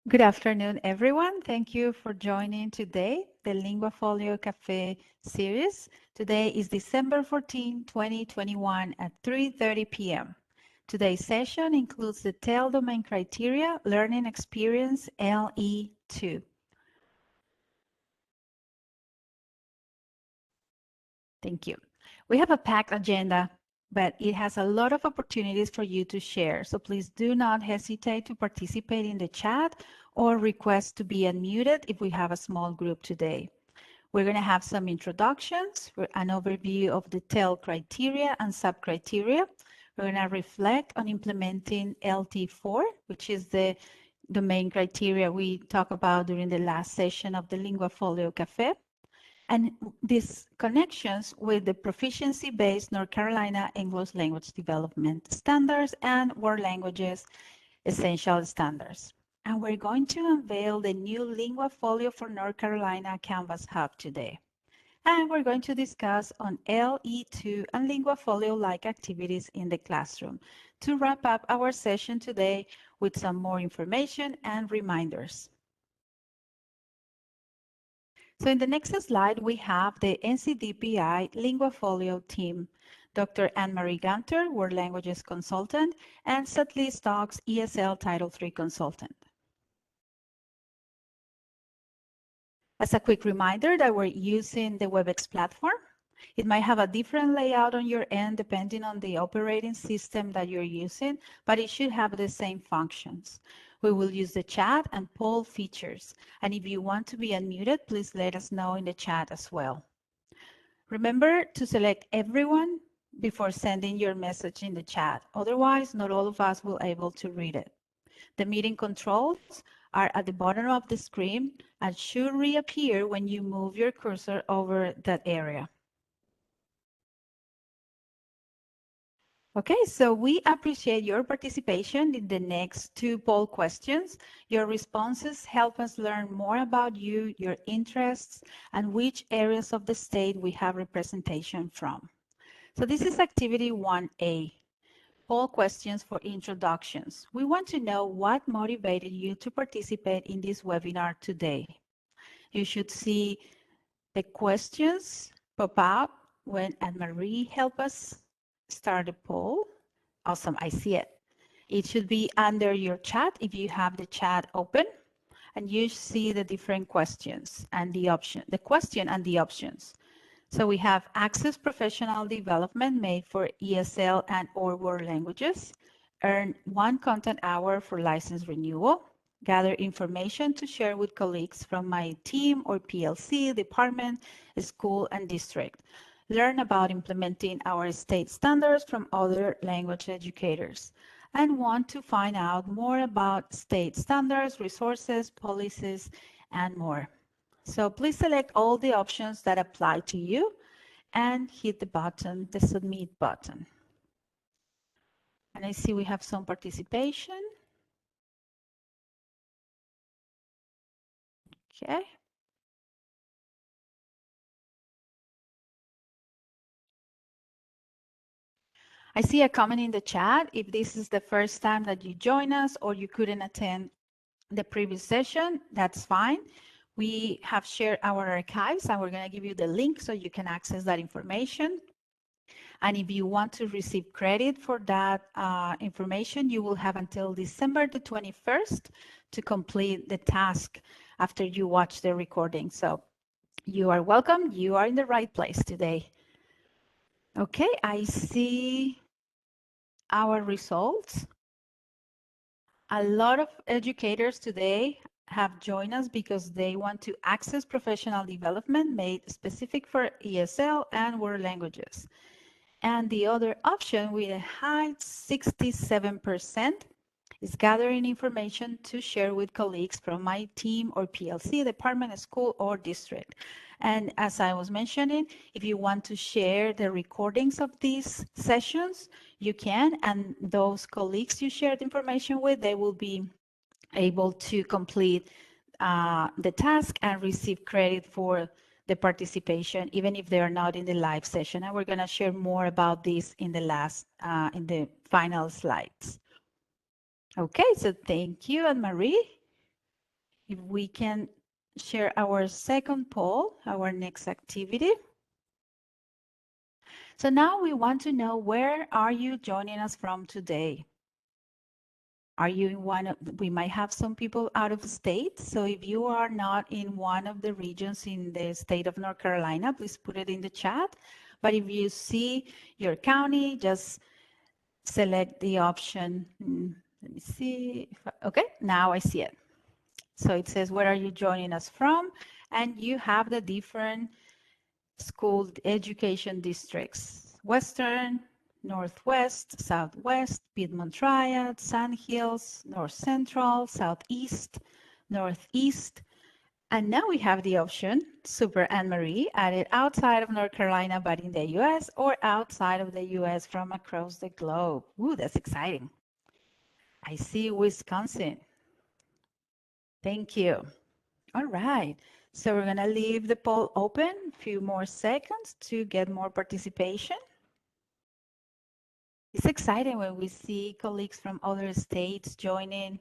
Good afternoon, everyone. Thank you for joining today, the LinguaFolio Café series. Today is December 14, 2021 at 3:30 p.m. Today's session includes the TEL Domain Criteria Learning Experience LE2. Thank you. We have a packed agenda, but it has a lot of opportunities for you to share. So please do not hesitate to participate in the chat or request to be unmuted if we have a small group today. We're going to have some introductions, an overview of the TEL criteria and sub-criteria. We're going to reflect on implementing LT4, which is the domain criteria we talked about during the last session of the LinguaFolio Café. And these connections with the proficiency-based North Carolina English Language Development Standards and World Languages Essential Standards. And we're going to unveil the new LinguaFolio for North Carolina Canvas Hub today. And we're going to discuss on LE2 and LinguaFolio-like activities in the classroom to wrap up our session today with some more information and reminders. So in the next slide, we have the NCDPI LinguaFolio team, Dr. Anne-Marie Gunter, World Languages Consultant, and Satli Stocks, ESL Title III Consultant. As a quick reminder that we're using the WebEx platform. It might have a different layout on your end depending on the operating system that you're using, but it should have the same functions. We will use the chat and poll features. And if you want to be unmuted, please let us know in the chat as well. Remember to select everyone before sending your message in the chat. Otherwise, not all of us will be able to read it. The meeting controls are at the bottom of the screen and should reappear when you move your cursor over that area. Okay, so we appreciate your participation in the next two poll questions. Your responses help us learn more about you, your interests, and which areas of the state we have representation from. So this is activity 1A, poll questions for introductions. We want to know what motivated you to participate in this webinar today. You should see the questions pop up when Anne-Marie helps us start the poll. Awesome, I see it. It should be under your chat if you have the chat open, and you see the different questions and the question and the options. So we have access professional development made for ESL and or world languages, earn 1 content hour for license renewal, gather information to share with colleagues from my team or PLC, department, school, and district. Learn about implementing our state standards from other language educators, and want to find out more about state standards, resources, policies, and more. So please select all the options that apply to you and hit the button, the submit button. And I see we have some participation. Okay. I see a comment in the chat. If this is the first time that you join us or you couldn't attend the previous session, that's fine. We have shared our archives and we're going to give you the link so you can access that information. And if you want to receive credit for that information, you will have until December the 21st to complete the task after you watch the recording. So you are welcome. You are in the right place today. Okay, I see our results. A lot of educators today have joined us because they want to access professional development made specific for ESL and world languages. And the other option with a high 67% is gathering information to share with colleagues from my team or PLC, department, school, or district. And as I was mentioning, if you want to share the recordings of these sessions, you can, and those colleagues you shared information with, they will be able to complete the task and receive credit for the participation, even if they are not in the live session. And we're going to share more about this in the final slides. Okay, so thank you, Anne-Marie. if we can share our second poll, our next activity. So now we want to know, where are you joining us from today? Are you in one of, we might have some people out of state. So if you are not in one of the regions in the state of North Carolina, please put it in the chat. But if you see your county, just select the option. Let me see. Okay, now I see it. So it says, where are you joining us from? And you have the different school education districts: Western, Northwest, Southwest, Piedmont Triad, Sand Hills, North Central, Southeast, Northeast. And now we have the option, Super Anne-Marie, added outside of North Carolina, but in the US, or outside of the US from across the globe. Ooh, that's exciting. I see Wisconsin. Thank you. All right. So we're going to leave the poll open a few more seconds to get more participation. It's exciting when we see colleagues from other states joining,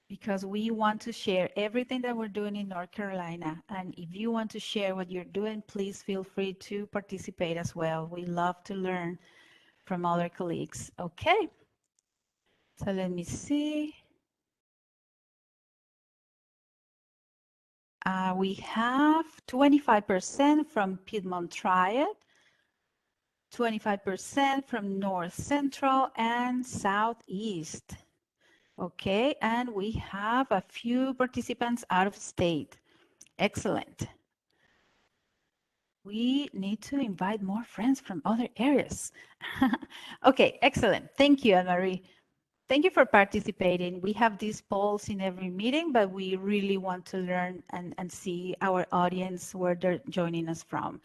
because we want to share everything that we're doing in North Carolina. And if you want to share what you're doing, please feel free to participate as well. We love to learn from other colleagues. Okay. So let me see. We have 25% from Piedmont Triad, 25% from North Central and Southeast. Okay, and we have a few participants out of state. Excellent. We need to invite more friends from other areas. Okay, excellent. Thank you, Anne-Marie. Thank you for participating. We have these polls in every meeting, but we really want to learn and see our audience, where they're joining us from.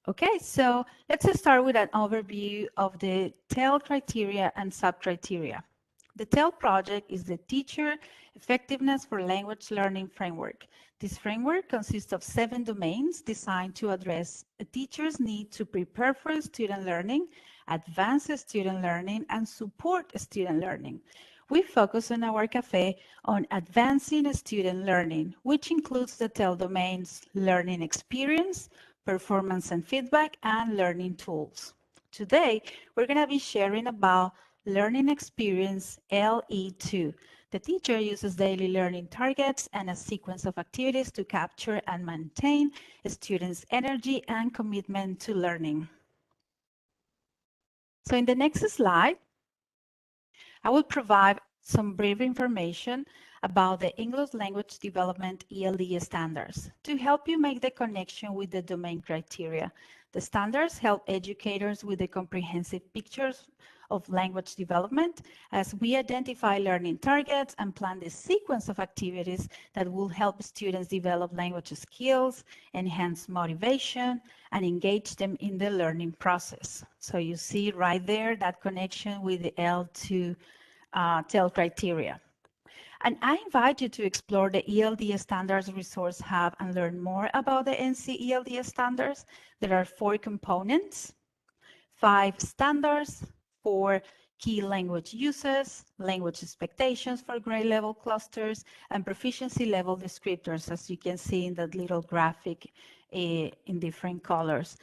Okay, so let's start with an overview of the TEL criteria and sub-criteria. The TEL project is the Teacher Effectiveness for Language Learning framework. This framework consists of 7 domains designed to address a teacher's need to prepare for student learning, advance student learning, and support student learning. We focus in our Café on advancing student learning, which includes the TEL domains: learning experience, performance and feedback, and learning tools. Today, we're going to be sharing about learning experience LE2. The teacher uses daily learning targets and a sequence of activities to capture and maintain students' energy and commitment to learning. So in the next slide, I will provide some brief information about the English Language Development ELD standards to help you make the connection with the domain criteria. The standards help educators with the comprehensive pictures of language development as we identify learning targets and plan the sequence of activities that will help students develop language skills, enhance motivation, and engage them in the learning process. So you see right there that connection with the L2 TEL criteria. And I invite you to explore the ELD Standards Resource Hub and learn more about the NC ELD standards. There are 4 components, 5 standards, 4 key language uses, language expectations for grade level clusters, and proficiency level descriptors, as you can see in that little graphic in different colors.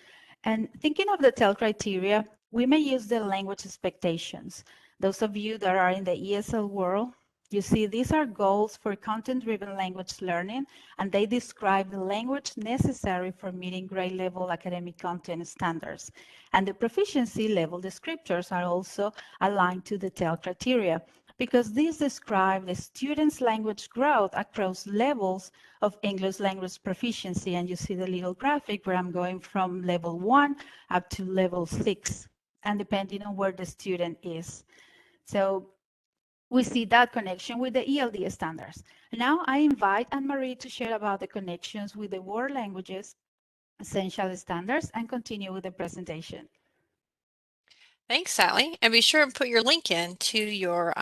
And thinking of the TEL criteria, we may use the language expectations. Those of you that are in the ESL world, you see these are goals for content-driven language learning, and they describe the language necessary for meeting grade level academic content standards. And the proficiency level descriptors are also aligned to the TEL criteria, because these describe the student's language growth across levels of English language proficiency. And you see the little graphic where I'm going from level 1 up to level 6, and depending on where the student is. So we see that connection with the ELD standards. Now I invite Anne-Marie to share about the connections with the world languages essential standards and continue with the presentation. Thanks, Sally. And be sure and put your link in to your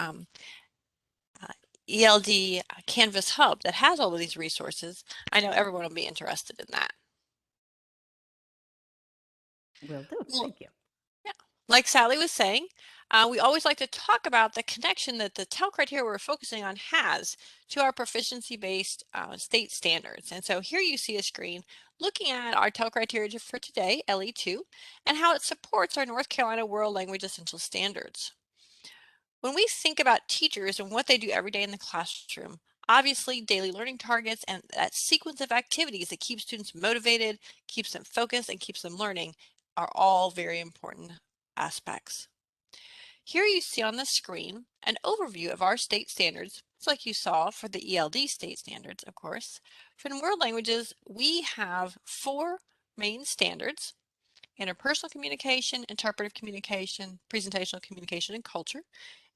ELD Canvas Hub that has all of these resources. I know everyone will be interested in that. Will do. Thank you. Yeah. Like Sally was saying, we always like to talk about the connection that the TEL criteria we're focusing on has to our proficiency-based state standards. And so here you see a screen looking at our TEL criteria for today, LE2, and how it supports our North Carolina World Language Essential Standards. When we think about teachers and what they do every day in the classroom, obviously daily learning targets and that sequence of activities that keeps students motivated, keeps them focused, and keeps them learning are all very important aspects. Here you see on the screen an overview of our state standards. It's like you saw for the ELD state standards, of course. For the world languages, we have 4 main standards: interpersonal communication, interpretive communication, presentational communication, and culture.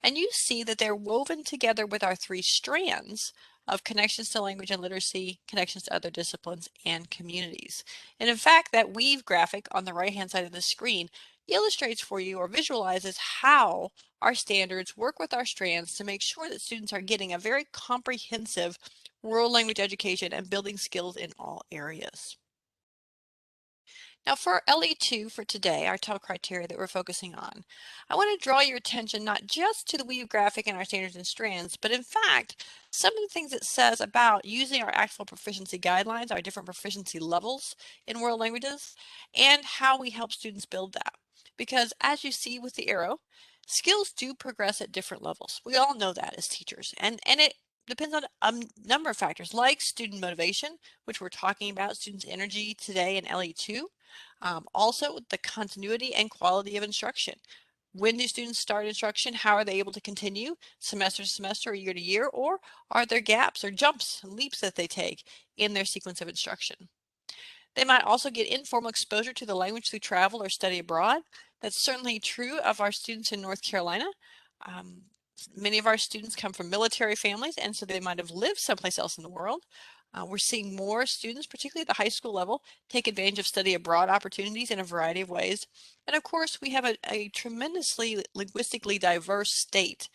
And you see that they're woven together with our 3 strands of connections to language and literacy, connections to other disciplines, and communities. And in fact, that weave graphic on the right-hand side of the screen illustrates for you or visualizes how our standards work with our strands to make sure that students are getting a very comprehensive world language education and building skills in all areas. Now for LE2 for today, our TEL criteria that we're focusing on, I want to draw your attention not just to the weave graphic and our standards and strands, but in fact, some of the things it says about using our actual proficiency guidelines, our different proficiency levels in world languages, and how we help students build that. Because as you see with the arrow, skills do progress at different levels. We all know that as teachers, and it depends on a number of factors like student motivation, which we're talking about, students' energy today in LE2. Also, the continuity and quality of instruction. When do students start instruction? How are they able to continue semester to semester or year to year? Or are there gaps or jumps and leaps that they take in their sequence of instruction? They might also get informal exposure to the language through travel or study abroad. That's certainly true of our students in North Carolina. Um, Many of our students come from military families, and so they might have lived someplace else in the world. We're seeing more students, particularly at the high school level, take advantage of study abroad opportunities in a variety of ways. And of course, we have a tremendously linguistically diverse state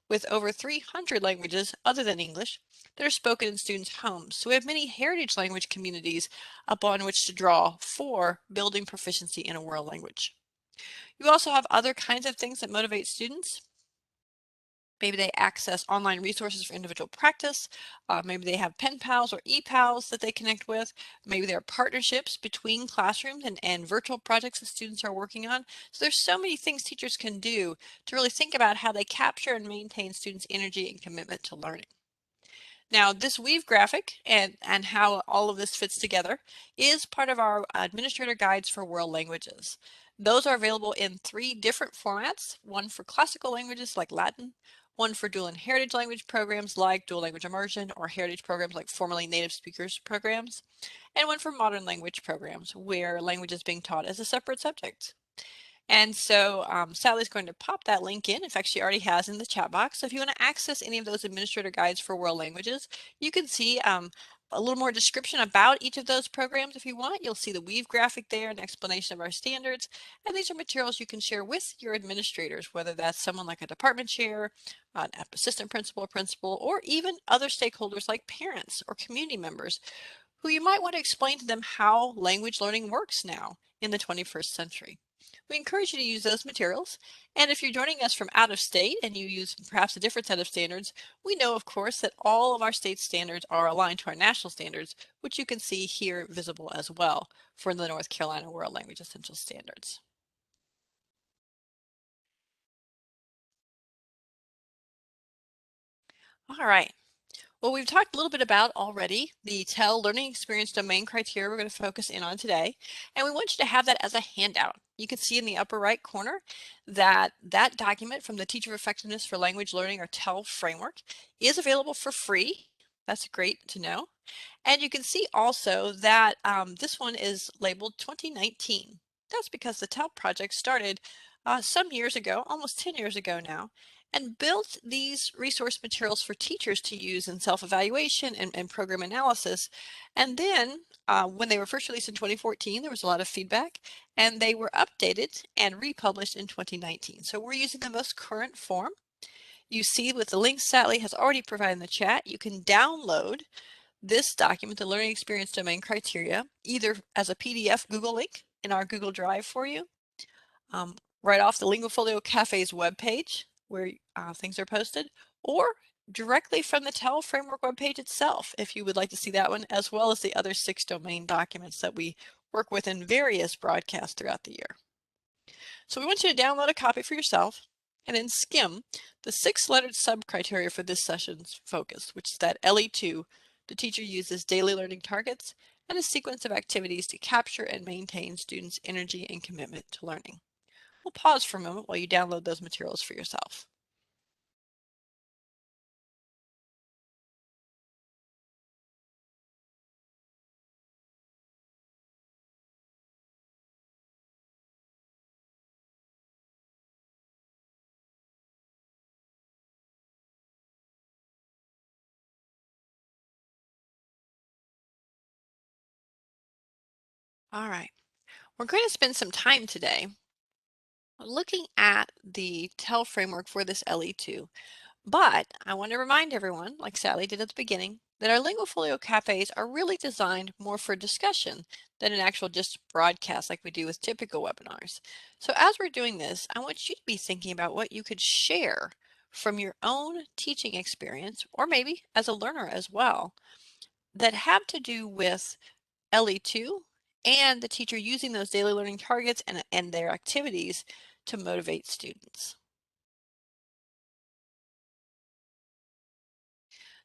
with over 300 languages other than English that are spoken in students' homes. So we have many heritage language communities upon which to draw for building proficiency in a world language. You also have other kinds of things that motivate students. Maybe they access online resources for individual practice. Maybe they have pen pals or e-pals that they connect with. Maybe there are partnerships between classrooms and virtual projects that students are working on. So there's so many things teachers can do to really think about how they capture and maintain students' energy and commitment to learning. Now, this weave graphic and how all of this fits together is part of our administrator guides for world languages. Those are available in 3 different formats: one for classical languages like Latin, one for dual and heritage language programs like dual language immersion or heritage programs like formerly native speakers programs, and one for modern language programs where language is being taught as a separate subject. And so Sally's going to pop that link in. In fact, she already has in the chat box. So if you want to access any of those administrator guides for world languages, you can see a little more description about each of those programs if you want. You'll see the weave graphic there, an explanation of our standards. And these are materials you can share with your administrators, whether that's someone like a department chair, an assistant principal or principal, or even other stakeholders like parents or community members who you might want to explain to them how language learning works now in the 21st century. We encourage you to use those materials, and if you're joining us from out of state and you use perhaps a different set of standards, we know, of course, that all of our state standards are aligned to our national standards, which you can see here visible as well for the North Carolina World Language Essential Standards. All right. Well, we've talked a little bit about already the TEL learning experience domain criteria we're going to focus in on today, and we want you to have that as a handout. You can see in the upper right corner that that document from the Teacher Effectiveness for Language Learning or TEL framework is available for free. That's great to know. And you can see also that this one is labeled 2019. That's because the TEL project started some years ago, almost 10 years ago now, and built these resource materials for teachers to use in self-evaluation and program analysis. And then when they were first released in 2014, there was a lot of feedback, and they were updated and republished in 2019. So we're using the most current form. You see with the links Sally has already provided in the chat, you can download this document, the learning experience domain criteria, either as a PDF Google link in our Google Drive for you, right off the LinguaFolio Cafe's webpage where things are posted, or directly from the TEL framework webpage itself if you would like to see that one, as well as the other 6 domain documents that we work with in various broadcasts throughout the year. So we want you to download a copy for yourself and then skim the 6-lettered sub-criteria for this session's focus, which is that LE2, the teacher uses daily learning targets and a sequence of activities to capture and maintain students' energy and commitment to learning. We'll pause for a moment while you download those materials for yourself. All right, we're going to spend some time today looking at the TEL framework for this LE2. But I want to remind everyone, like Sally did at the beginning, that our LinguaFolio cafes are really designed more for discussion than an actual just broadcast like we do with typical webinars. So as we're doing this, I want you to be thinking about what you could share from your own teaching experience, or maybe as a learner as well, that have to do with LE2 and the teacher using those daily learning targets and their activities to motivate students.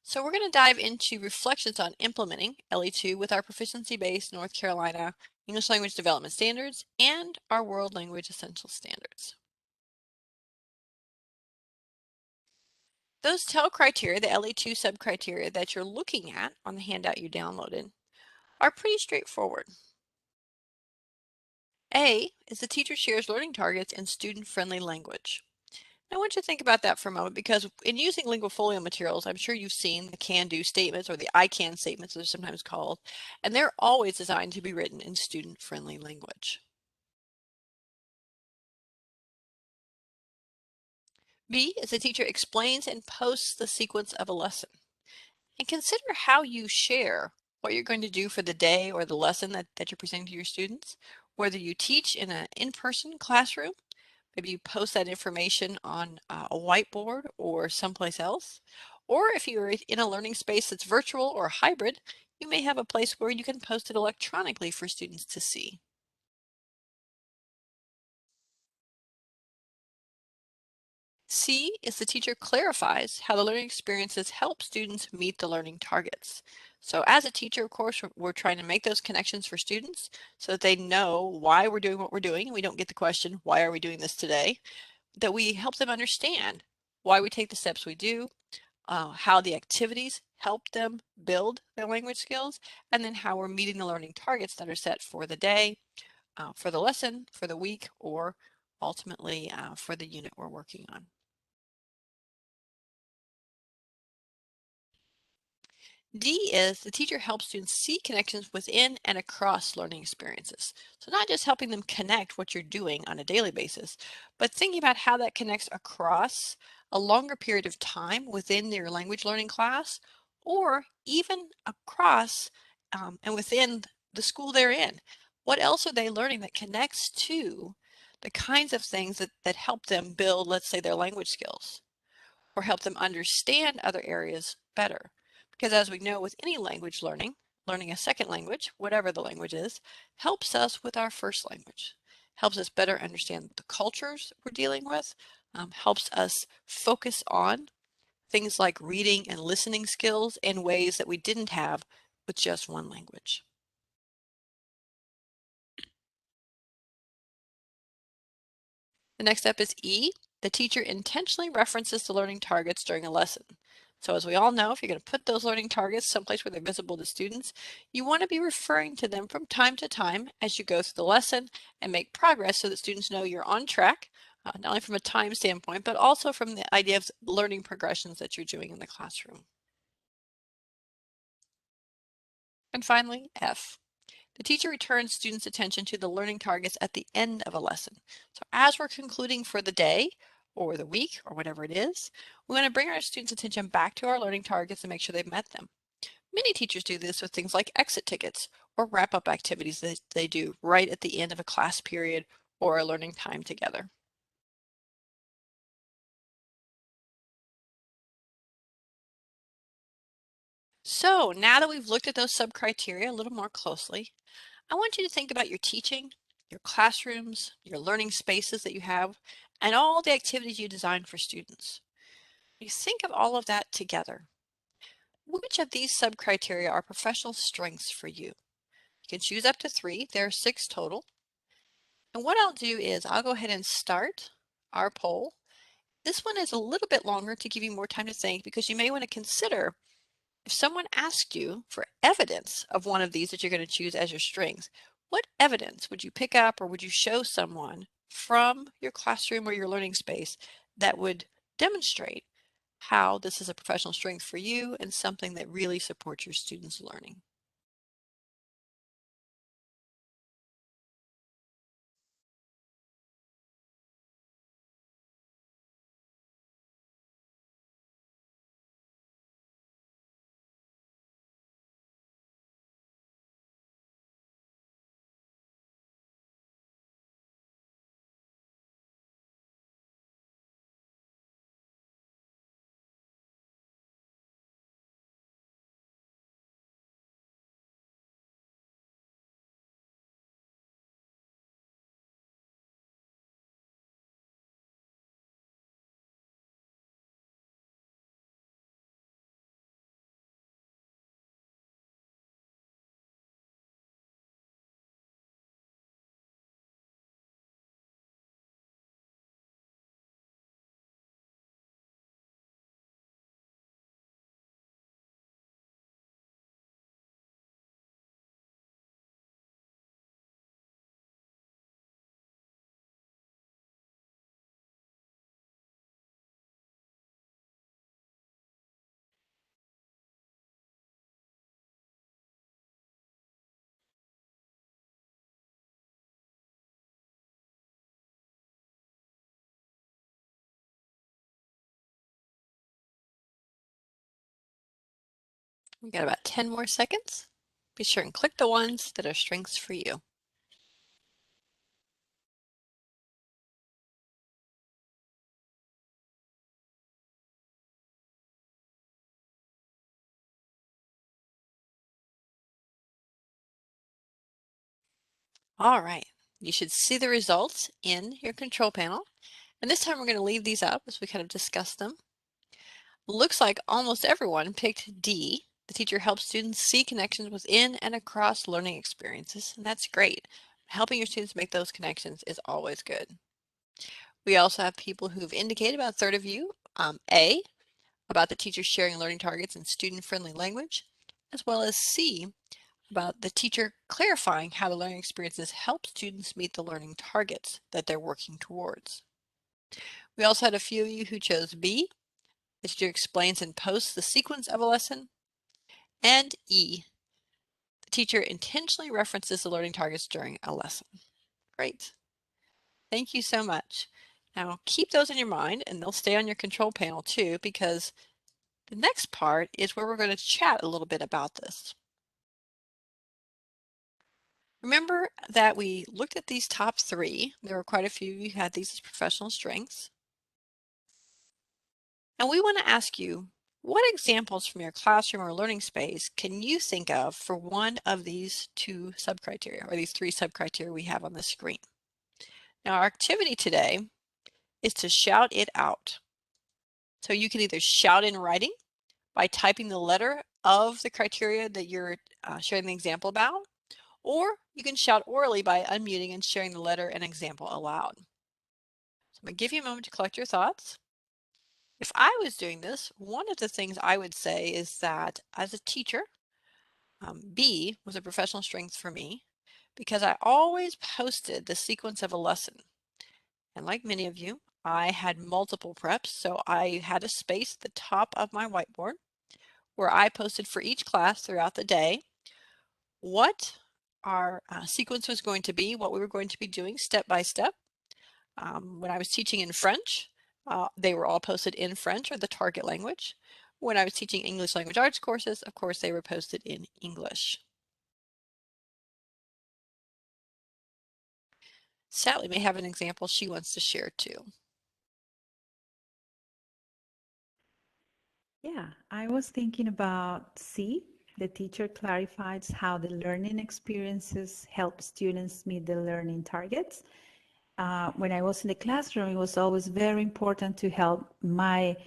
So we're going to dive into reflections on implementing LE2 with our proficiency-based North Carolina English Language Development Standards and our World Language Essential Standards. Those TEL criteria, the LE2 sub-criteria that you're looking at on the handout you downloaded, are pretty straightforward. A is the teacher shares learning targets in student-friendly language. I want you to think about that for a moment, because in using LinguaFolio materials, I'm sure you've seen the can-do statements, or the I can statements as they're sometimes called, and they're always designed to be written in student-friendly language. B is the teacher explains and posts the sequence of a lesson. And consider how you share what you're going to do for the day or the lesson that you're presenting to your students, whether you teach in an in-person classroom. Maybe you post that information on a whiteboard or someplace else. Or if you're in a learning space that's virtual or hybrid, you may have a place where you can post it electronically for students to see. C is the teacher clarifies how the learning experiences help students meet the learning targets. So as a teacher, of course, we're trying to make those connections for students so that they know why we're doing what we're doing. We don't get the question, why are we doing this today? That we help them understand why we take the steps we do, how the activities help them build their language skills, and then how we're meeting the learning targets that are set for the day, for the lesson, for the week, or ultimately for the unit we're working on. D is the teacher helps students see connections within and across learning experiences. So not just helping them connect what you're doing on a daily basis, but thinking about how that connects across a longer period of time within their language learning class, or even across and within the school they're in. What else are they learning that connects to the kinds of things that help them build, let's say, their language skills, or help them understand other areas better? Because as we know with any language learning, learning a second language, whatever the language is, helps us with our first language, helps us better understand the cultures we're dealing with, helps us focus on things like reading and listening skills in ways that we didn't have with just one language. The next step is E. The teacher intentionally references the learning targets during a lesson. So as we all know, if you're going to put those learning targets someplace where they're visible to students, you want to be referring to them from time to time as you go through the lesson and make progress so that students know you're on track, not only from a time standpoint, but also from the idea of learning progressions that you're doing in the classroom. And finally, F. The teacher returns students' attention to the learning targets at the end of a lesson. So as we're concluding for the day or the week or whatever it is, we want to bring our students' attention back to our learning targets and make sure they've met them. Many teachers do this with things like exit tickets or wrap-up activities that they do right at the end of a class period or a learning time together. So now that we've looked at those sub-criteria a little more closely, I want you to think about your teaching, your classrooms, your learning spaces that you have, and all the activities you design for students. You think of all of that together. Which of these sub-criteria are professional strengths for you? You can choose up to 3. There are 6 total. And what I'll do is I'll go ahead and start our poll. This one is a little bit longer to give you more time to think because you may want to consider if someone asked you for evidence of one of these that you're going to choose as your strengths, what evidence would you pick up or would you show someone from your classroom or your learning space that would demonstrate how this is a professional strength for you and something that really supports your students' learning? We got about 10 more seconds. Be sure and click the ones that are strengths for you. All right, you should see the results in your control panel. And this time we're going to leave these up as we kind of discuss them. Looks like almost everyone picked D. The teacher helps students see connections within and across learning experiences, and that's great. Helping your students make those connections is always good. We also have people who've indicated, about a third of you, A, about the teacher sharing learning targets in student-friendly language, as well as C, about the teacher clarifying how the learning experiences help students meet the learning targets that they're working towards. We also had a few of you who chose B, the teacher explains and posts the sequence of a lesson, and E, the teacher intentionally references the learning targets during a lesson. Great. Thank you so much. Now keep those in your mind and they'll stay on your control panel too, because the next part is where we're going to chat a little bit about this. Remember that we looked at these top 3. There were quite a few of you who had these as professional strengths. And we want to ask you, what examples from your classroom or learning space can you think of for one of these 2 sub-criteria, or these 3 sub-criteria we have on the screen? Now our activity today is to shout it out. So you can either shout in writing by typing the letter of the criteria that you're sharing the example about, or you can shout orally by unmuting and sharing the letter and example aloud. So I'm going to give you a moment to collect your thoughts. If I was doing this, one of the things I would say is that as a teacher, B was a professional strength for me because I always posted the sequence of a lesson. And like many of you, I had multiple preps, so I had a space at the top of my whiteboard where I posted for each class throughout the day what our sequence was going to be, what we were going to be doing step by step. When I was teaching in French, they were all posted in French, or the target language. When I was teaching English language arts courses, of course, they were posted in English. Sally may have an example she wants to share too. Yeah, I was thinking about C. The teacher clarifies how the learning experiences help students meet the learning targets. When I was in the classroom, it was always very important to help my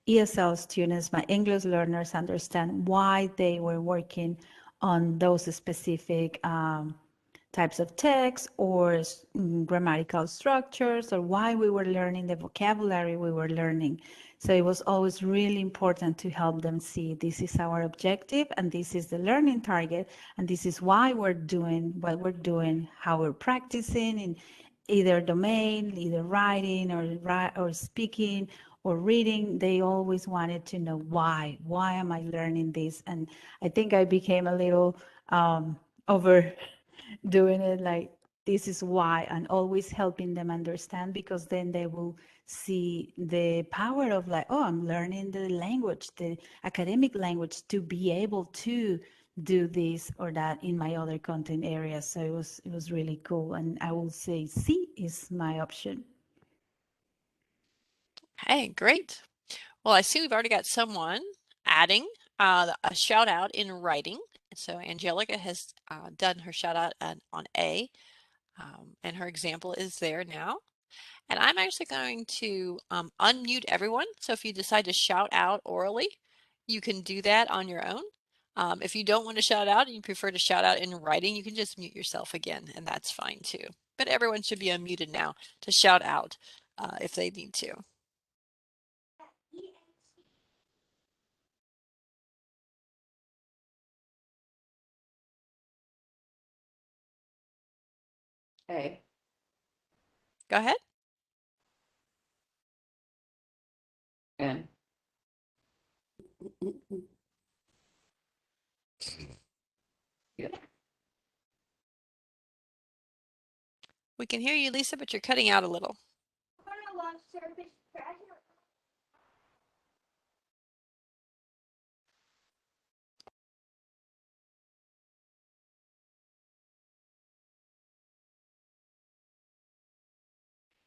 ESL students, my English learners, understand why they were working on those specific types of text or grammatical structures, or why we were learning the vocabulary we were learning. So it was always really important to help them see this is our objective and this is the learning target and this is why we're doing what we're doing, how we're practicing in either domain, either writing or speaking or reading. They always wanted to know why. Why am I learning this? And I think I became a little over doing it like this is why, and always helping them understand, because then they will see the power of like, oh, I'm learning the language, the academic language, to be able to do this or that in my other content areas. So it was really cool, and I will say C is my option. Hey, great. Well, I see we've already got someone adding a shout out in writing. So Angelica has done her shout out on A, and her example is there now. And I'm actually going to unmute everyone. So if you decide to shout out orally, you can do that on your own. If you don't want to shout out and you prefer to shout out in writing, you can just mute yourself again, and that's fine too. But everyone should be unmuted now to shout out if they need to. A. Go ahead. N. Yeah. We can hear you, Lisa, but you're cutting out a little.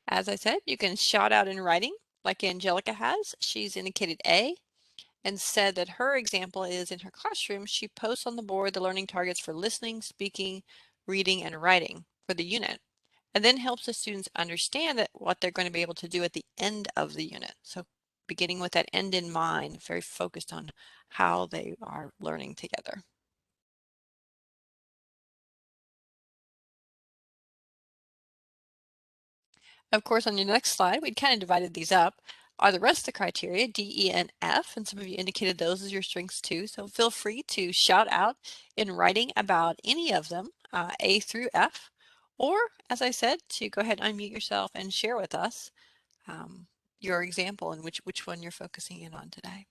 As I said, you can shout out in writing like Angelica has. She's indicated A and said that her example is in her classroom. She posts on the board the learning targets for listening, speaking, reading, and writing for the unit, and then helps the students understand that what they're going to be able to do at the end of the unit. So beginning with that end in mind, very focused on how they are learning together. Of course, on your next slide, we'd kind of divided these up. Are the rest of the criteria, D, E, and F, and some of you indicated those as your strengths too. So feel free to shout out in writing about any of them, A through F, or as I said, to go ahead and unmute yourself and share with us your example and which one you're focusing in on today.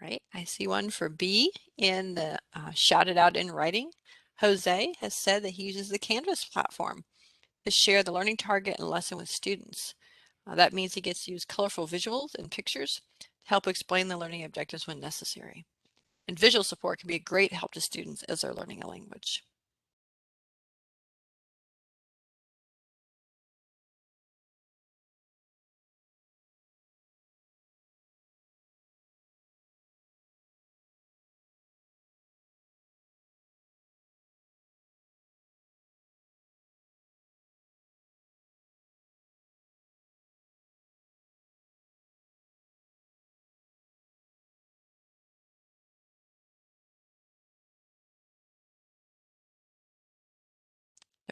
Right, I see one for B in the shout it out in writing. Jose has said that he uses the Canvas platform to share the learning target and lesson with students. That means he gets to use colorful visuals and pictures to help explain the learning objectives when necessary. And visual support can be a great help to students as they're learning a language.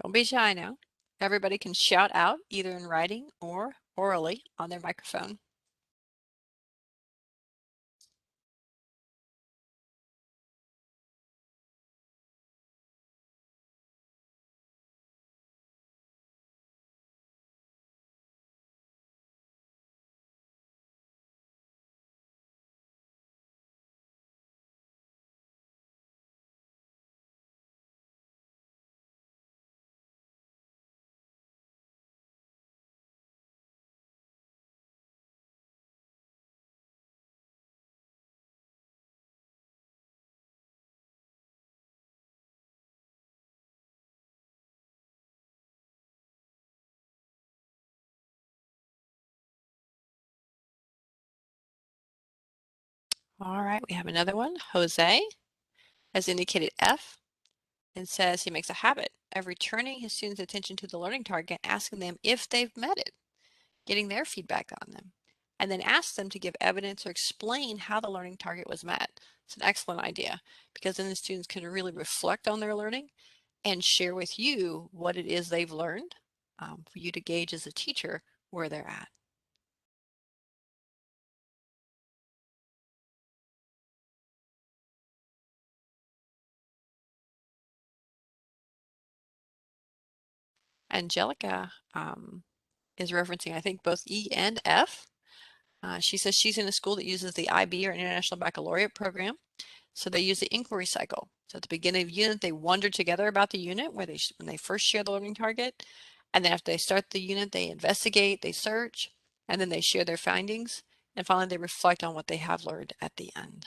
Don't be shy now. Everybody can shout out either in writing or orally on their microphone. All right, we have another one. Jose has indicated F and says he makes a habit of returning his students' attention to the learning target, asking them if they've met it, getting their feedback on them, and then ask them to give evidence or explain how the learning target was met. It's an excellent idea because then the students can really reflect on their learning and share with you what it is they've learned for you to gauge as a teacher where they're at. Angelica is referencing, I think, both E and F. She says she's in a school that uses the IB or International Baccalaureate program. So they use the inquiry cycle. So at the beginning of the unit, they wonder together about the unit when they first share the learning target. And then after they start the unit, they investigate, they search, and then they share their findings. And finally, they reflect on what they have learned at the end.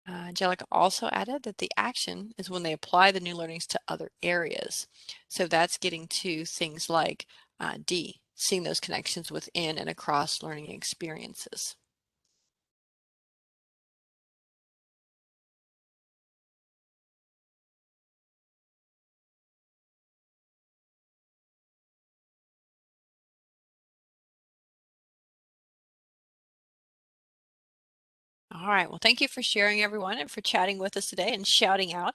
Angelica also added that the action is when they apply the new learnings to other areas. So that's getting to things like D, seeing those connections within and across learning experiences. All right, well, thank you for sharing, everyone, and for chatting with us today and shouting out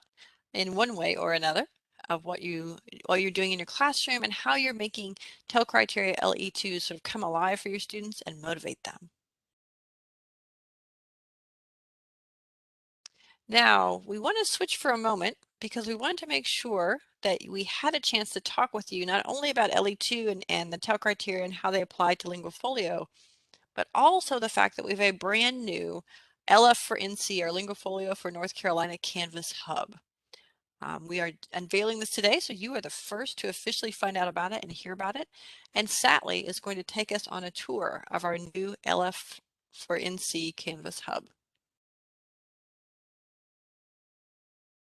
in one way or another of what you're doing in your classroom and how you're making TEL criteria LE2 sort of come alive for your students and motivate them. Now, we want to switch for a moment because we want to make sure that we had a chance to talk with you not only about LE2 and the TEL criteria and how they apply to LinguaFolio, but also the fact that we have a brand new LF for NC, or LinguaFolio for North Carolina Canvas Hub. We are unveiling this today, so you are the first to officially find out about it and hear about it. And Sally is going to take us on a tour of our new LF for NC Canvas Hub.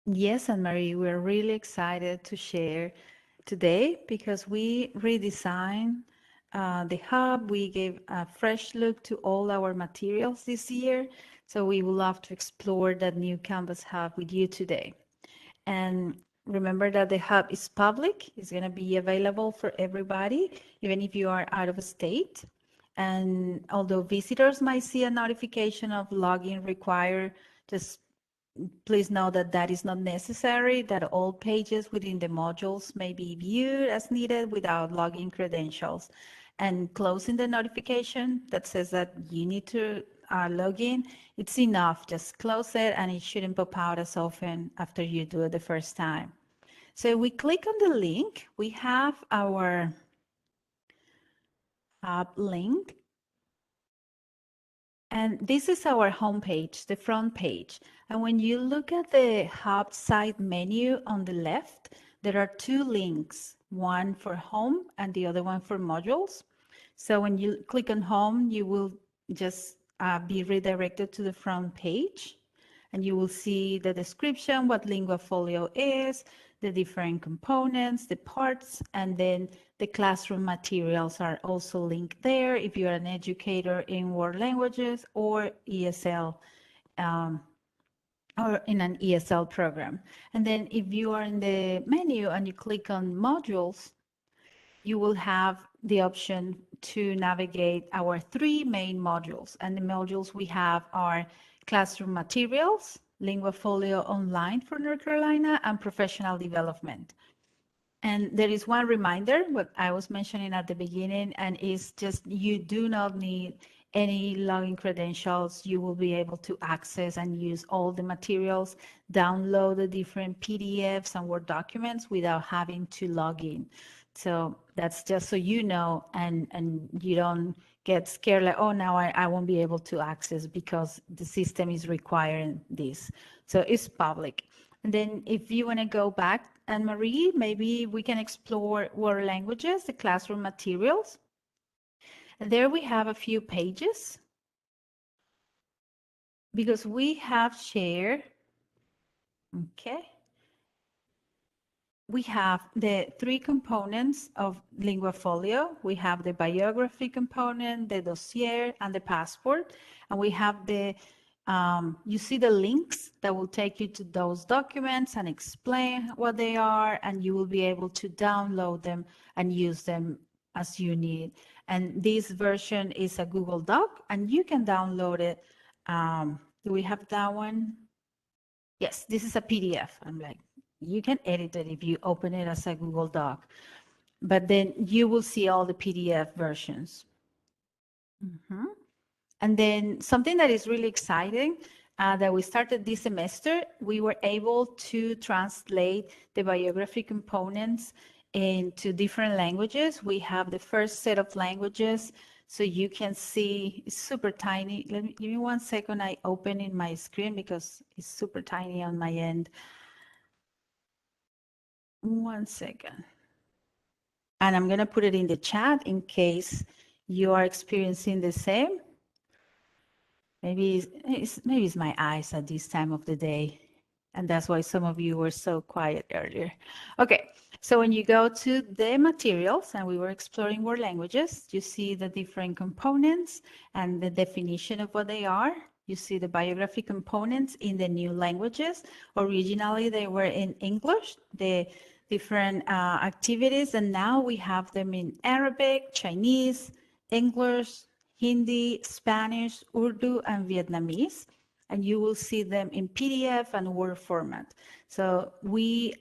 Yes, Anne-Marie, we're really excited to share today because we redesigned the hub. We gave a fresh look to all our materials this year. So we would love to explore that new Canvas hub with you today. And remember that the hub is public. It's going to be available for everybody, even if you are out of state. And although visitors might see a notification of login required, just please know that that is not necessary, that all pages within the modules may be viewed as needed without login credentials. And closing the notification that says that you need to log in, it's enough. Just close it and it shouldn't pop out as often after you do it the first time. So we click on the link. We have our hub link. And this is our homepage, the front page. And when you look at the Hub side menu on the left, there are two links, one for home and the other one for modules. So when you click on home, you will just be redirected to the front page. And you will see the description, what LinguaFolio is, the different components, the parts, and then the classroom materials are also linked there if you're an educator in world languages or ESL or in an ESL program. And then if you are in the menu and you click on modules, you will have the option to navigate our three main modules. And the modules we have are classroom materials, LinguaFolio Online for North Carolina, and professional development. And there is one reminder, what I was mentioning at the beginning, and is just you do not need any login credentials. You will be able to access and use all the materials, download the different PDFs and Word documents without having to log in. So that's just so you know, and you don't get scared like, oh, now I won't be able to access because the system is requiring this. So it's public. And then if you want to go back, Anne-Marie, maybe we can explore world languages, the classroom materials. And there we have a few pages because we have shared, okay, we have the three components of LinguaFolio. We have the biography component, the dossier, and the passport. And we have the, you see the links that will take you to those documents and explain what they are, and you will be able to download them and use them as you need. And this version is a Google Doc, and you can download it. Do we have that one? Yes, this is a PDF. I'm like, you can edit it if you open it as a Google Doc, but then you will see all the PDF versions. And then something that is really exciting that we started this semester, we were able to translate the biography components into different languages. We have the first set of languages, so you can see it's super tiny. Give me 1 second. I open in my screen because it's super tiny on my end. 1 second. And I'm going to put it in the chat in case you are experiencing the same. Maybe it's my eyes at this time of the day. And that's why some of you were so quiet earlier. Okay, so when you go to the materials, and we were exploring world languages, you see the different components and the definition of what they are. You see the biography components in the new languages. Originally, they were in English, the different activities, and now we have them in Arabic, Chinese, English, Hindi, Spanish, Urdu, and Vietnamese. And you will see them in PDF and Word format. So we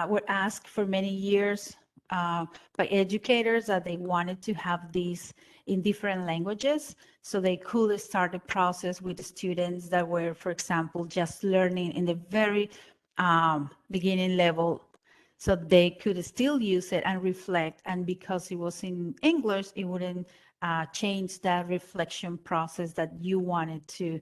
were asked for many years by educators that they wanted to have these in different languages so they could start the process with the students that were, for example, just learning in the very beginning level, so they could still use it and reflect. And because it was in English, it wouldn't change that reflection process that you wanted to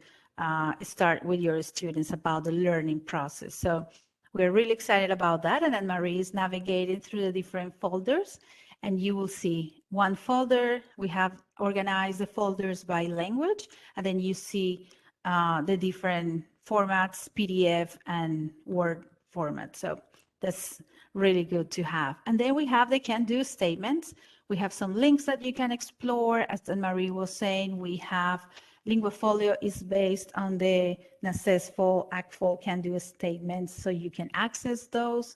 start with your students about the learning process. So we're really excited about that. And then Marie is navigating through the different folders, and you will see one folder. We have organized the folders by language, and then you see the different formats, PDF and Word format. So that's really good to have. And then we have the can-do statements. We have some links that you can explore. As Marie was saying, we have LinguaFolio is based on the NACESFOL, ACTFOL can-do statements, so you can access those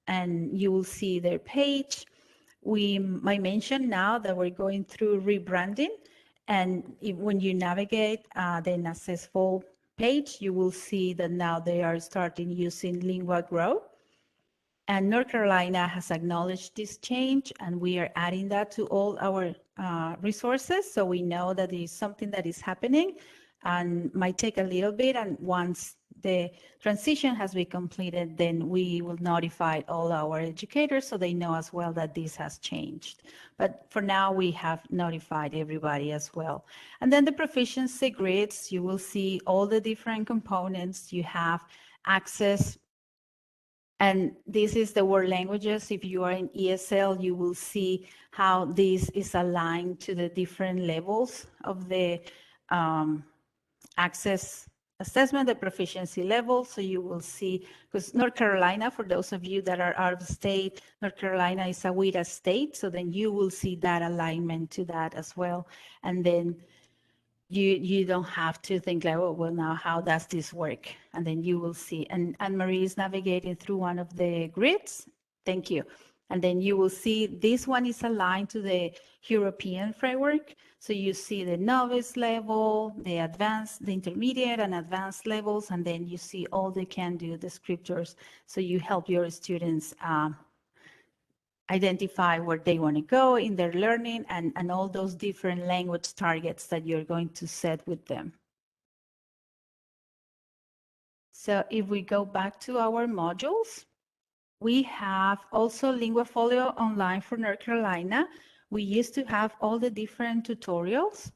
and you will see their page. We might mention now that we're going through rebranding, and when you navigate the NACESFOL page, you will see that now they are starting using LinguaGrow. And North Carolina has acknowledged this change, and we are adding that to all our resources. So we know that it is something that is happening and might take a little bit. And once the transition has been completed, then we will notify all our educators so they know as well that this has changed. But for now, we have notified everybody as well. And then the proficiency grids, you will see all the different components. You have access. And this is the world languages. If you are in ESL, you will see how this is aligned to the different levels of the access assessment, the proficiency level. So you will see, because North Carolina, for those of you that are out of state, North Carolina is a WIDA state. So then you will see that alignment to that as well. And then you don't have to think like, oh, well, now how does this work? And then you will see. And Anne-Marie is navigating through one of the grids. Thank you. And then you will see this one is aligned to the European framework. So you see the novice level, the advanced, the intermediate and advanced levels, and then you see all the can-do descriptors. So you help your students identify where they want to go in their learning and all those different language targets that you're going to set with them. So if we go back to our modules, we have also LinguaFolio Online for North Carolina. We used to have all the different tutorials.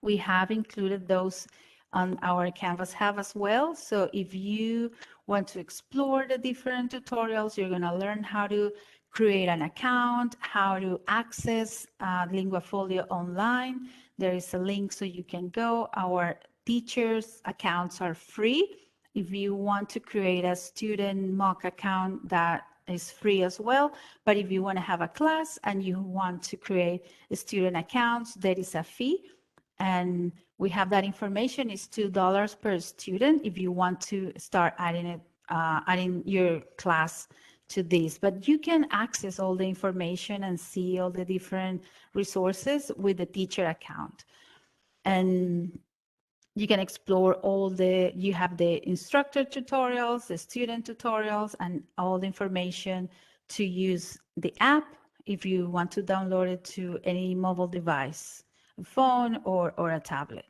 We have included those on our Canvas Hub as well. So if you want to explore the different tutorials, you're going to learn how to create an account, how to access LinguaFolio online. There is a link so you can go. Our teachers' accounts are free. If you want to create a student mock account, that is free as well. But if you want to have a class and you want to create student accounts, there is a fee. And we have that information. It's $2 per student if you want to start adding your class to this. But you can access all the information and see all the different resources with the teacher account. And you can explore you have the instructor tutorials, the student tutorials, and all the information to use the app if you want to download it to any mobile device, a phone or a tablet.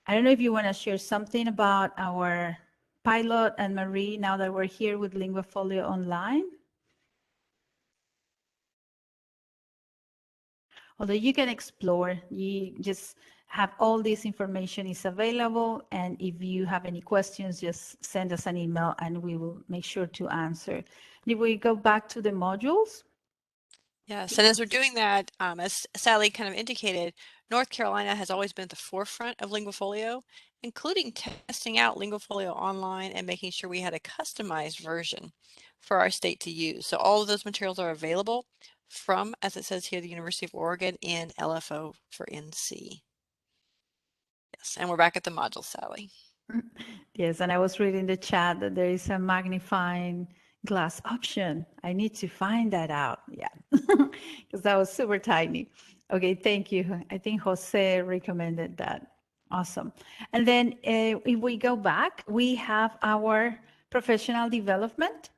I don't know if you want to share something about our pilot and Marie now that we're here with LinguaFolio Online. Although you can explore, you just have all this information is available. And if you have any questions, just send us an email and we will make sure to answer. If we go back to the modules. Yes, and as we're doing that, as Sally kind of indicated, North Carolina has always been at the forefront of LinguaFolio, including testing out LinguaFolio online and making sure we had a customized version for our state to use. So all of those materials are available from, as it says here, the University of Oregon in LFO for NC. Yes, and we're back at the module, Sally. Yes, and I was reading the chat that there is a magnifying glass option. I need to find that out. Yeah, because that was super tiny. Okay, thank you. I think Jose recommended that. Awesome. And then if we go back, we have our professional development.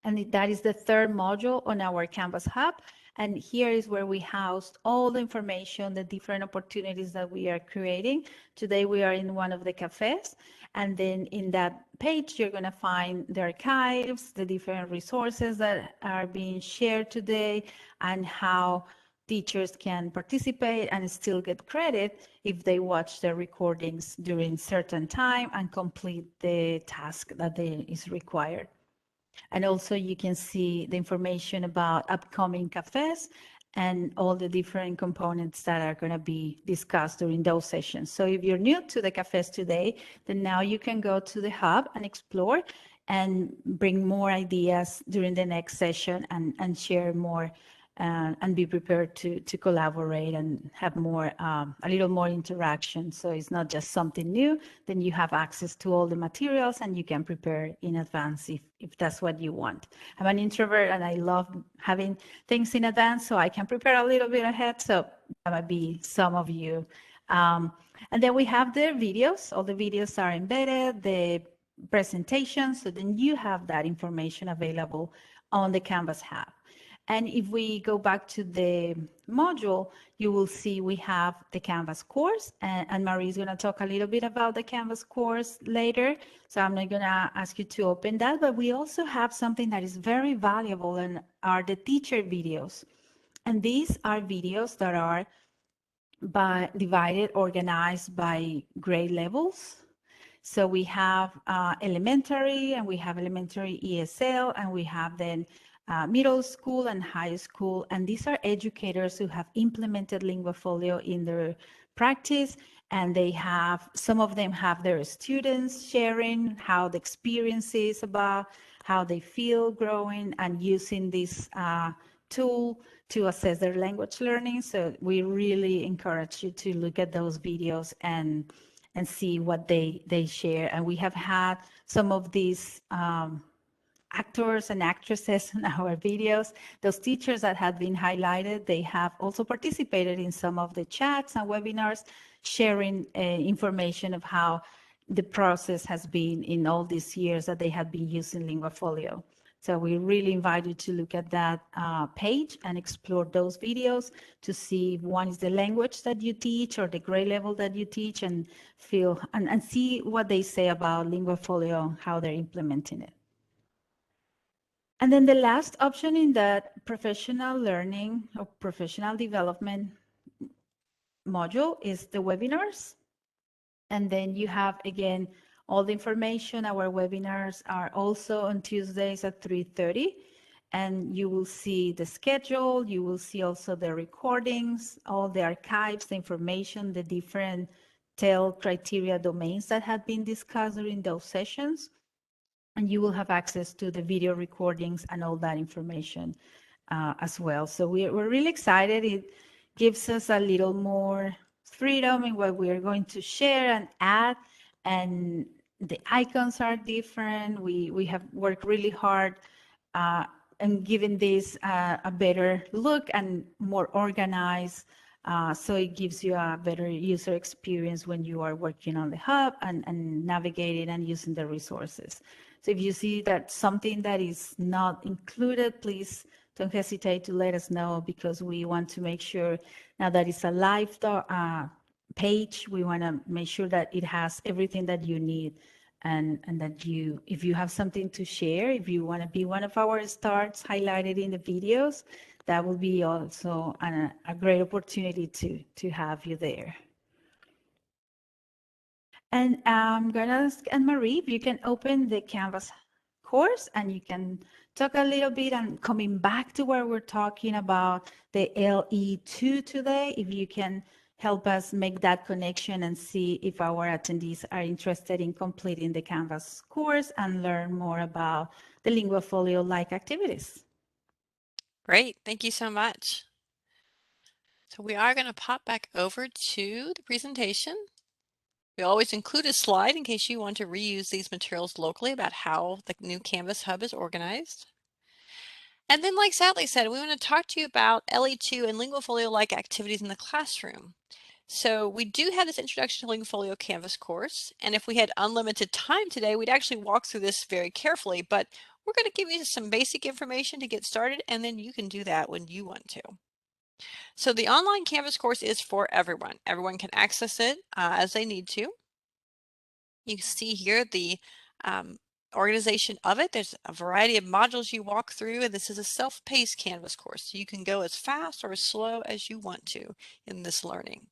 And that is the third module on our Canvas Hub. And here is where we housed all the information, the different opportunities that we are creating. Today we are in one of the cafes. And then in that page, you're going to find the archives, the different resources that are being shared today, and how teachers can participate and still get credit if they watch the recordings during certain time and complete the task that is required. And also you can see the information about upcoming cafes and all the different components that are going to be discussed during those sessions. So if you're new to the cafes today, then now you can go to the hub and explore and bring more ideas during the next session and share more and be prepared to collaborate and have more, a little more interaction. So it's not just something new, then you have access to all the materials and you can prepare in advance if that's what you want. I'm an introvert and I love having things in advance, so I can prepare a little bit ahead. So that might be some of you. And then we have the videos. All the videos are embedded, the presentations, so then you have that information available on the Canvas Hub. And if we go back to the module, you will see we have the Canvas course, and Marie is going to talk a little bit about the Canvas course later. So I'm not going to ask you to open that, but we also have something that is very valuable and are the teacher videos. And these are videos that are organized by grade levels. So we have elementary, and we have elementary ESL, and we have then middle school and high school. And these are educators who have implemented LinguaFolio in their practice. And they have, some of them have their students sharing how the experience is about, how they feel growing and using this tool to assess their language learning. So we really encourage you to look at those videos and see what they share. And we have had some of these actors and actresses in our videos. Those teachers that have been highlighted, they have also participated in some of the chats and webinars, sharing information of how the process has been in all these years that they have been using LinguaFolio. So we really invite you to look at that page and explore those videos to see if one is the language that you teach or the grade level that you teach, and feel and see what they say about LinguaFolio, how they're implementing it. And then the last option in that professional learning or professional development module is the webinars. And then you have, again, all the information. Our webinars are also on Tuesdays at 3:30, and you will see the schedule. You will see also the recordings, all the archives, the information, the different TEL criteria domains that have been discussed during those sessions. And you will have access to the video recordings and all that information as well. So we're really excited. It gives us a little more freedom in what we are going to share and add. And the icons are different. We have worked really hard and giving this a better look and more organized. So it gives you a better user experience when you are working on the hub and navigating and using the resources. So if you see that something that is not included, please don't hesitate to let us know, because we want to make sure now that it's a live page, we want to make sure that it has everything that you need, and that if you have something to share, if you want to be one of our stars highlighted in the videos, that will be also a great opportunity to have you there. And I'm going to ask Anne-Marie if you can open the Canvas course and you can talk a little bit, and coming back to where we're talking about the LE2 today, if you can help us make that connection and see if our attendees are interested in completing the Canvas course and learn more about the LinguaFolio-like activities. Great, thank you so much. So we are going to pop back over to the presentation. We always include a slide in case you want to reuse these materials locally about how the new Canvas Hub is organized. And then, like Sally said, we want to talk to you about LE2 and LinguaFolio-like activities in the classroom. So we do have this Introduction to LinguaFolio Canvas course, and if we had unlimited time today, we'd actually walk through this very carefully, but we're going to give you some basic information to get started, and then you can do that when you want to. So the online Canvas course is for everyone. Everyone can access it as they need to. You can see here the organization of it. There's a variety of modules you walk through, and this is a self-paced Canvas course. So you can go as fast or as slow as you want to in this learning.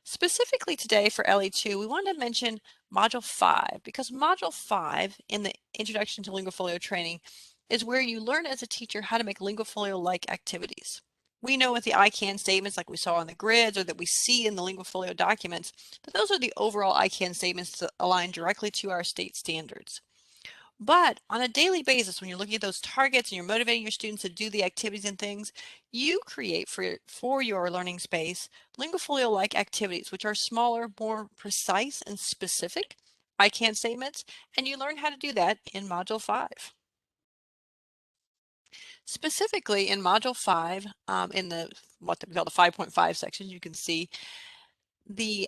Specifically today for LE2, we wanted to mention Module 5, because Module 5 in the Introduction to LinguaFolio training is where you learn as a teacher how to make LinguaFolio-like activities. We know with the I can statements like we saw on the grids or that we see in the LinguaFolio documents, that those are the overall I can statements that align directly to our state standards. But on a daily basis, when you're looking at those targets and you're motivating your students to do the activities and things, you create for your learning space LinguaFolio-like activities, which are smaller, more precise and specific I can statements, and you learn how to do that in Module 5. Specifically in Module 5, in what we call the 5.5 section, you can see the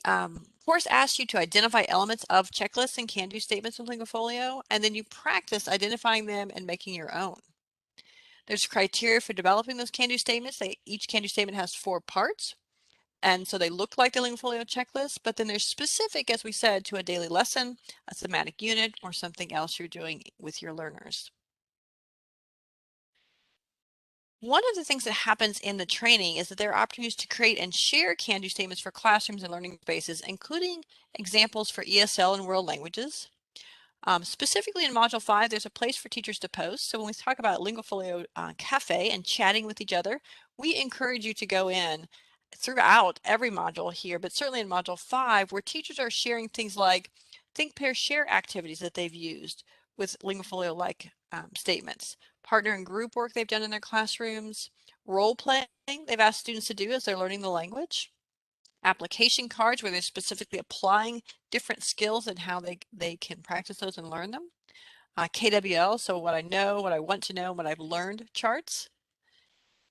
course asks you to identify elements of checklists and can-do statements with LinguaFolio, and then you practice identifying them and making your own. There's criteria for developing those can-do statements. Each can-do statement has 4 parts, and so they look like the LinguaFolio checklist, but then they're specific, as we said, to a daily lesson, a thematic unit, or something else you're doing with your learners. One of the things that happens in the training is that there are opportunities to create and share can-do statements for classrooms and learning spaces, including examples for ESL and world languages. Specifically in Module 5, there's a place for teachers to post. So when we talk about LinguaFolio Café and chatting with each other, we encourage you to go in throughout every module here, but certainly in Module 5, where teachers are sharing things like think, pair, share activities that they've used with LinguaFolio-like statements, partner and group work they've done in their classrooms, role playing they've asked students to do as they're learning the language, application cards where they're specifically applying different skills and how they can practice those and learn them, KWL, so what I know, what I want to know, what I've learned charts,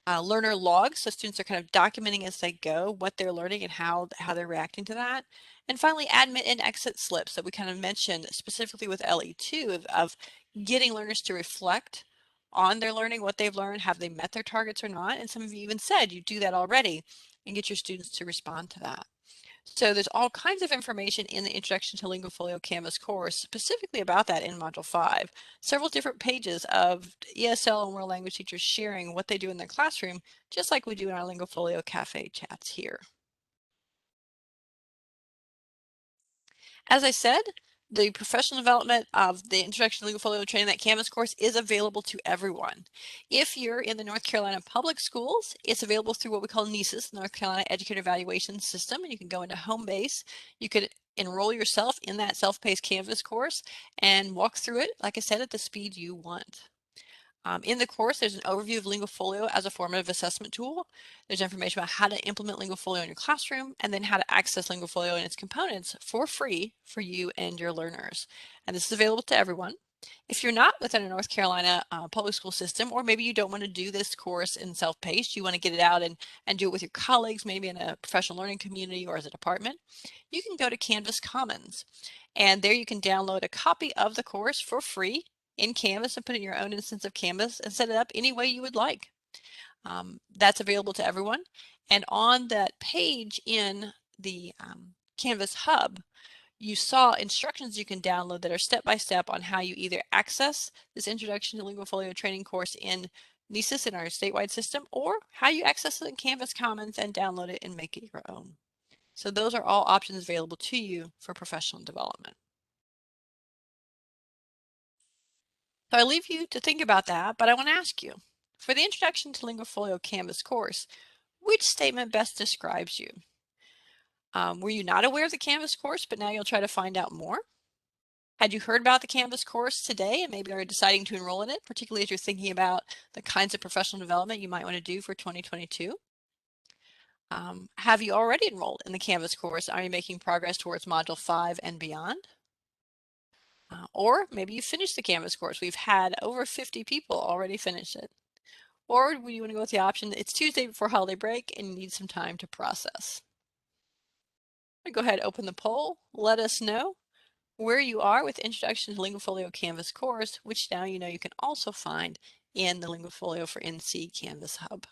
learner logs, so students are kind of documenting as they go what they're learning and how they're reacting to that. And finally, admit and exit slips that we kind of mentioned specifically with LE2 of getting learners to reflect on their learning, what they've learned, have they met their targets or not. And some of you even said you do that already, and get your students to respond to that. So there's all kinds of information in the Introduction to LinguaFolio Canvas course specifically about that in Module 5. Several different pages of ESL and world language teachers sharing what they do in their classroom, just like we do in our LinguaFolio Cafe chats here. As I said, the professional development of the Introduction to LinguaFolio Training, that Canvas course, is available to everyone. If you're in the North Carolina public schools, it's available through what we call NESIS, North Carolina Educator Evaluation System, and you can go into home base. You could enroll yourself in that self-paced Canvas course and walk through it, like I said, at the speed you want. In the course, there's an overview of LinguaFolio as a formative assessment tool. There's information about how to implement LinguaFolio in your classroom, and then how to access LinguaFolio and its components for free for you and your learners. And this is available to everyone. If you're not within a North Carolina public school system, or maybe you don't want to do this course in self-paced, you want to get it out and do it with your colleagues, maybe in a professional learning community or as a department, you can go to Canvas Commons. And there you can download a copy of the course for free in Canvas and put in your own instance of Canvas and set it up any way you would like. That's available to everyone. And on that page in the Canvas Hub, you saw instructions you can download that are step-by-step on how you either access this Introduction to LinguaFolio training course in NESIS in our statewide system, or how you access it in Canvas Commons and download it and make it your own. So those are all options available to you for professional development. So I leave you to think about that, but I want to ask you, for the Introduction to LinguaFolio Canvas course, which statement best describes you? Were you not aware of the Canvas course, but now you'll try to find out more? Had you heard about the Canvas course today and maybe are deciding to enroll in it, particularly as you're thinking about the kinds of professional development you might want to do for 2022? Have you already enrolled in the Canvas course? Are you making progress towards Module 5 and beyond? Or maybe you finished the Canvas course. We've had over 50 people already finish it. Or would you want to go with the option, it's Tuesday before holiday break and you need some time to process? Go ahead, open the poll. Let us know where you are with Introduction to LinguaFolio Canvas course, which now you know you can also find in the LinguaFolio for NC Canvas Hub.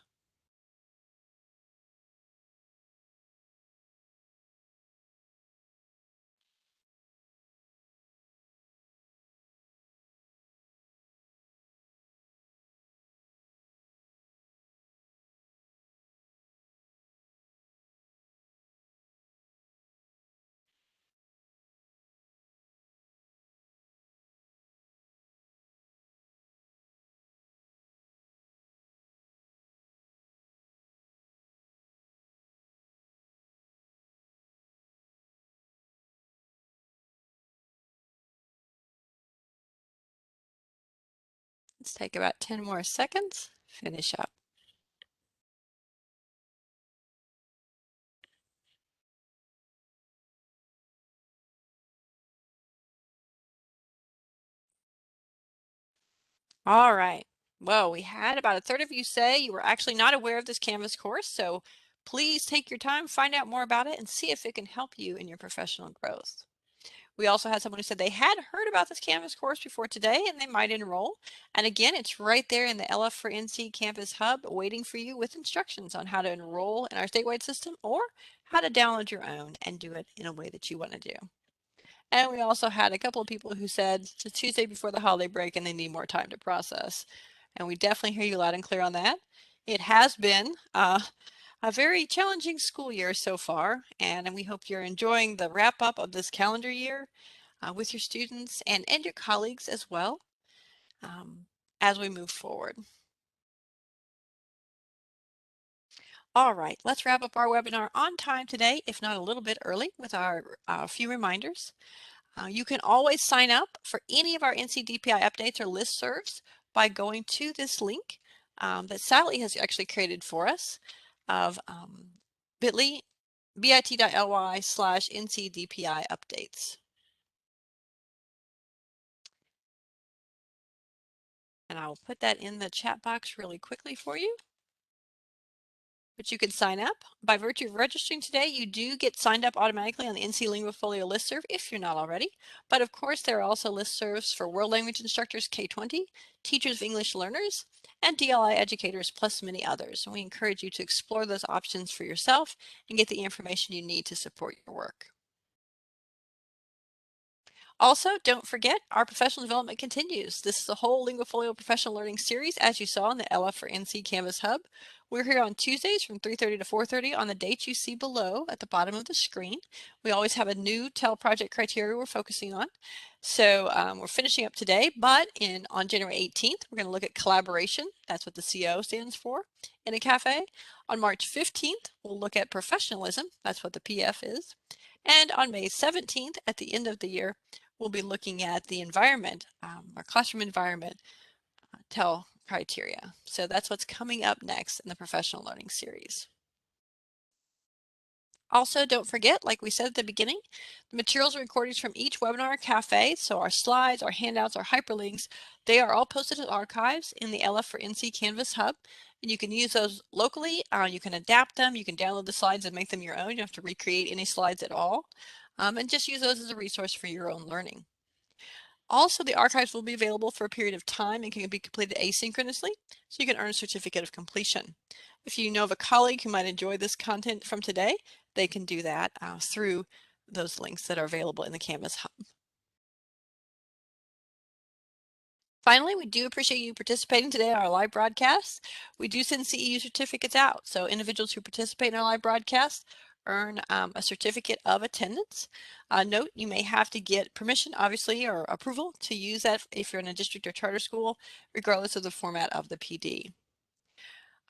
Let's take about 10 more seconds, finish up. All right. Well, we had about a third of you say you were actually not aware of this Canvas course, so please take your time, find out more about it, and see if it can help you in your professional growth. We also had someone who said they had heard about this Canvas course before today and they might enroll. And again, it's right there in the LF for NC Campus Hub waiting for you with instructions on how to enroll in our statewide system or how to download your own and do it in a way that you want to do. And we also had a couple of people who said it's Tuesday before the holiday break and they need more time to process. And we definitely hear you loud and clear on that. It has been a very challenging school year so far, and we hope you're enjoying the wrap up of this calendar year with your students and your colleagues as well as we move forward. All right, let's wrap up our webinar on time today, if not a little bit early, with our few reminders. You can always sign up for any of our NCDPI updates or listservs by going to this link that Sally has actually created for us of bit.ly/NCDPI updates. And I'll put that in the chat box really quickly for you. But you can sign up. By virtue of registering today, you do get signed up automatically on the NC LinguaFolio listserv if you're not already. But of course, there are also listservs for world language instructors K-20, teachers of English learners, and DLI educators, plus many others. And we encourage you to explore those options for yourself and get the information you need to support your work. Also, don't forget, our professional development continues. This is the whole LinguaFolio Professional Learning Series, as you saw in the LF for NC Canvas Hub. We're here on Tuesdays from 3:30 to 4:30 on the dates you see below at the bottom of the screen. We always have a new TEL project criteria we're focusing on. So we're finishing up today, but on January 18th, we're going to look at collaboration. That's what the CO stands for in a Café. On March 15th, we'll look at professionalism. That's what the PF is. And on May 17th, at the end of the year, we'll be looking at the environment, our classroom environment TEL criteria. So that's what's coming up next in the Professional Learning Series. Also, don't forget, like we said at the beginning, the materials and recordings from each webinar Café, so our slides, our handouts, our hyperlinks, they are all posted as archives in the LF for NC Canvas Hub. And you can use those locally. You can adapt them. You can download the slides and make them your own. You don't have to recreate any slides at all. And just use those as a resource for your own learning. Also, the archives will be available for a period of time and can be completed asynchronously, so you can earn a certificate of completion. If you know of a colleague who might enjoy this content from today, they can do that through those links that are available in the Canvas Hub. Finally, we do appreciate you participating today in our live broadcast. We do send CEU certificates out, so individuals who participate in our live broadcast earn a certificate of attendance. Note, you may have to get permission, obviously, or approval to use that if you're in a district or charter school, regardless of the format of the PD.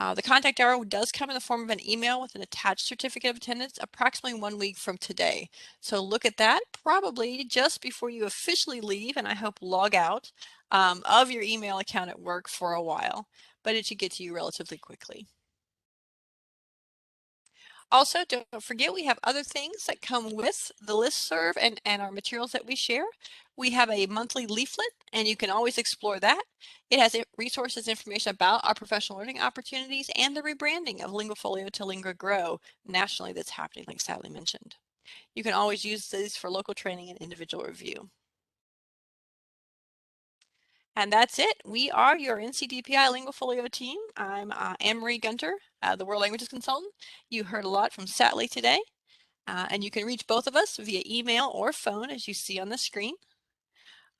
The contact hour does come in the form of an email with an attached certificate of attendance approximately 1 week from today. So look at that probably just before you officially leave, and I hope log out of your email account at work for a while, but it should get to you relatively quickly. Also, don't forget we have other things that come with the listserv and our materials that we share. We have a monthly leaflet, and you can always explore that. It has resources, information about our professional learning opportunities and the rebranding of LinguaFolio to LinguaGrow nationally that's happening, like Sally mentioned. You can always use these for local training and individual review. And that's it. We are your NCDPI LinguaFolio team. I'm Anne-Marie Gunter, the World Languages Consultant. You heard a lot from Sally today. And you can reach both of us via email or phone, as you see on the screen.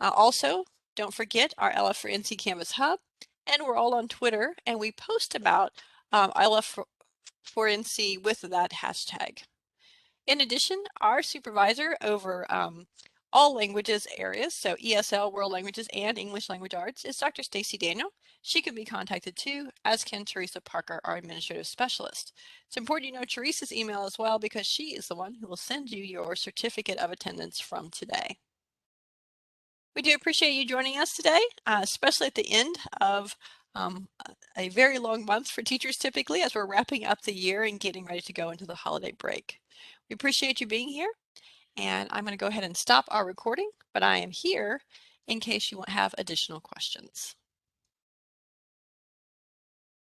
Also, don't forget our LF for NC Canvas Hub, and we're all on Twitter, and we post about LF for NC with that hashtag. In addition, our supervisor over all languages areas, so ESL, World Languages, and English Language Arts, is Dr. Stacy Daniel. She can be contacted too, as can Teresa Parker, our administrative specialist. It's important you know Teresa's email as well, because she is the one who will send you your certificate of attendance from today. We do appreciate you joining us today, especially at the end of a very long month for teachers typically, as we're wrapping up the year and getting ready to go into the holiday break. We appreciate you being here, and I'm going to go ahead and stop our recording, but I am here in case you have additional questions.